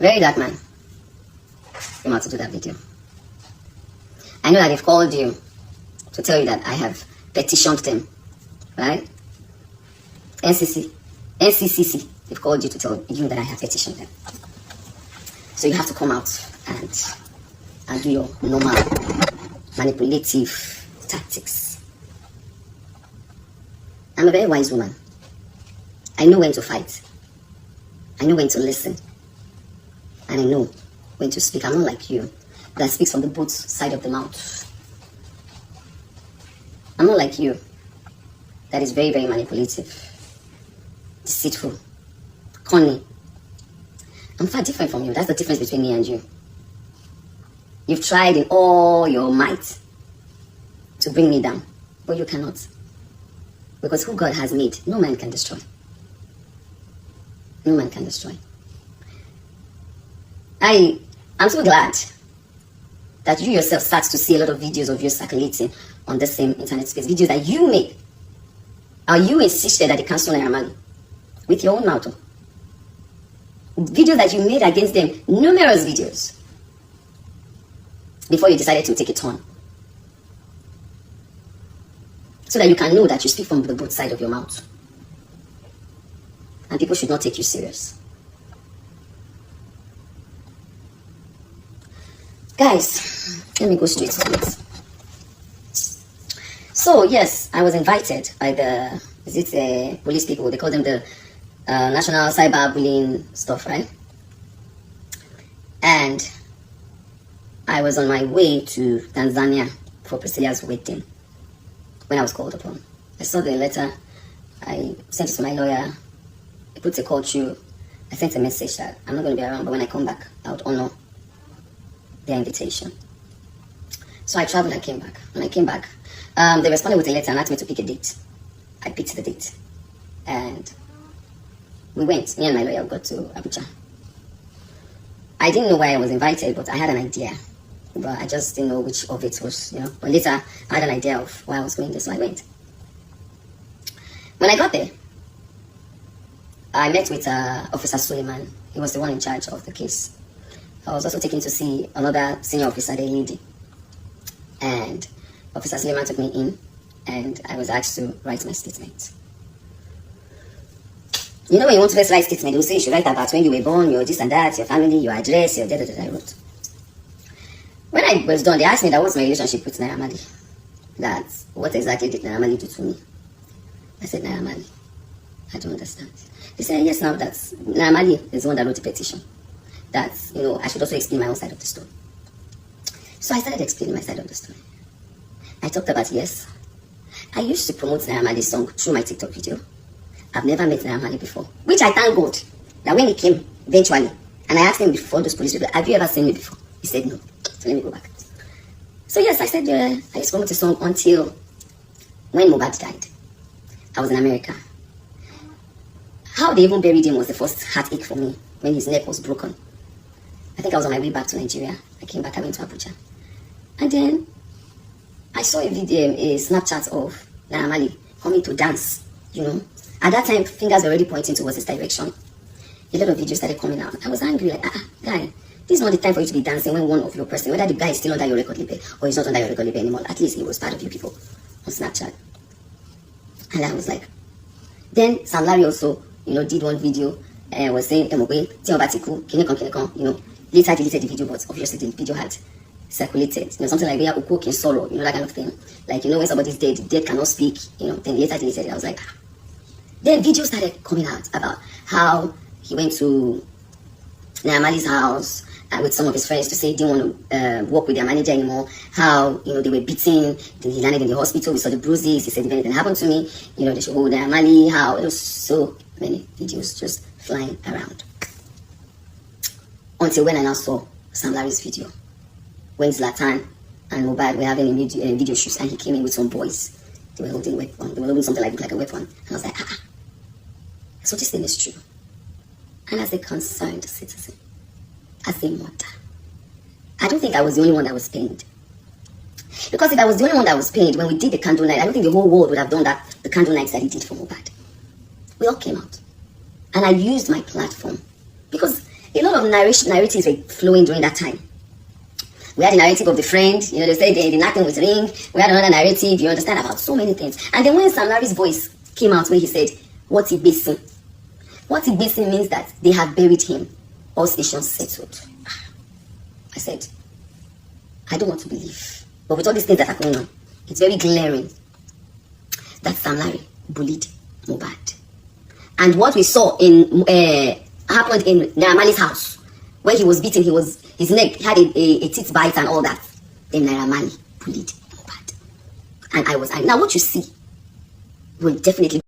Very dark man came out to do that video. I know that they've called you to tell you that I have petitioned them, right? NCCC, they've called you to tell you that I have petitioned them. So you have to come out and do your normal manipulative tactics. I'm a very wise woman. I know when to fight. I know when to listen. And I know when to speak. I'm not like you that speaks from the both side of the mouth. I'm not like you that is very, very manipulative, deceitful, cunning. I'm far different from you. That's the difference between me and you. You've tried in all your might to bring me down, but you cannot. Because who God has made, no man can destroy. No man can destroy. I'm so glad that you yourself start to see a lot of videos of you circulating on the same internet space. Videos that you made. Or you insisted that they cancel Naira Marley with your own mouth. Videos that you made against them. Numerous videos. Before you decided to take a turn. So that you can know that you speak from the both side of your mouth. And people should not take you serious. Guys, let me go straight to it. So, yes, I was invited by the, police people? They call them the National Cyber Bullying stuff, right? And I was on my way to Tanzania for Priscilla's wedding when I was called upon. I saw the letter. I sent it to my lawyer. He put a call through. I sent a message that I'm not going to be around, but when I come back, I would honor their invitation. So I traveled and came back. When I came back, they responded with a letter and asked me to pick a date. I picked the date. And we went. Me and my lawyer got to Abuja. I didn't know why I was invited, but I had an idea. But I just didn't know which of it was, you know. But later, I had an idea of why I was going there, so I went. When I got there, I met with Officer Suleiman. He was the one in charge of the case. I was also taken to see another senior officer, the lady. And Officer Suleiman took me in, and I was asked to write my statement. You know, when you want to first write statement, they'll say you should write about when you were born, your this and that, your family, your address, your da-da-da-da. I wrote. When I was done, they asked me that what's my relationship with Naira Marley. That what exactly did Naira Marley do to me? I said, Naira Marley, I don't understand. They said, yes, now that's Naira Marley is the one that wrote the petition. That, you know, I should also explain my own side of the story. So I started explaining my side of the story. I talked about, yes, I used to promote Naira Marley's song through my TikTok video. I've never met Naira Marley before, which I thank God that when he came eventually, and I asked him before those police people, have you ever seen me before? He said no. So let me go back. So yes, I said, I used to promote the song until when Mohbad died. I was in America. How they even buried him was the first heartache for me when his neck was broken. I think I was on my way back to Nigeria. I came back, I went to Abuja. And then I saw a video, a Snapchat of Naira Marley coming to dance, you know. At that time, fingers were already pointing towards his direction. A lot of videos started coming out. I was angry, like, guy, this is not the time for you to be dancing when one of your person, whether the guy is still under your record label or he's not under your record label anymore, at least he was part of you people on Snapchat. And I was like, then Sam Larry also, you know, did one video and was saying, you know, later deleted the video, but obviously the video had circulated, you know, something like we are in sorrow, you know, that kind of thing. Like, you know, when somebody's dead, the dead cannot speak, you know, then later deleted it. I was like, Then videos started coming out about how he went to Naira Marley's house with some of his friends to say he didn't want to work with their manager anymore. How, you know, they were beaten. He landed in the hospital. We saw the bruises. He said, if anything happened to me, you know, they should hold Naira Marley. How there was so many videos just flying around. Until when I now saw Sam Larry's video, when Zlatan and Mohbad were having a video shoot, and he came in with some boys. They were holding a weapon. They were holding something like a weapon. And I was like, so this thing is true. And as a concerned citizen, as a mother, I don't think I was the only one that was pained. Because if I was the only one that was pained when we did the candle night, I don't think the whole world would have done that, the candle nights that he did for Mohbad. We all came out. And I used my platform. Because a lot of narratives were flowing during that time. We had the narrative of the friend, they said the knocking with ring. We had another narrative, you understand, about so many things. And then when Sam Larry's voice came out, when he said, what he basing? What he basing means that they have buried him. All stations settled. I said, I don't want to believe. But with all these things that are going on, it's very glaring that Sam Larry bullied Mohbad. And what we saw happened in Naira Marley's house, where he was beaten, his neck had a teeth bite and all that. Then Naira Marley bullied Mohbad. And now what you see will definitely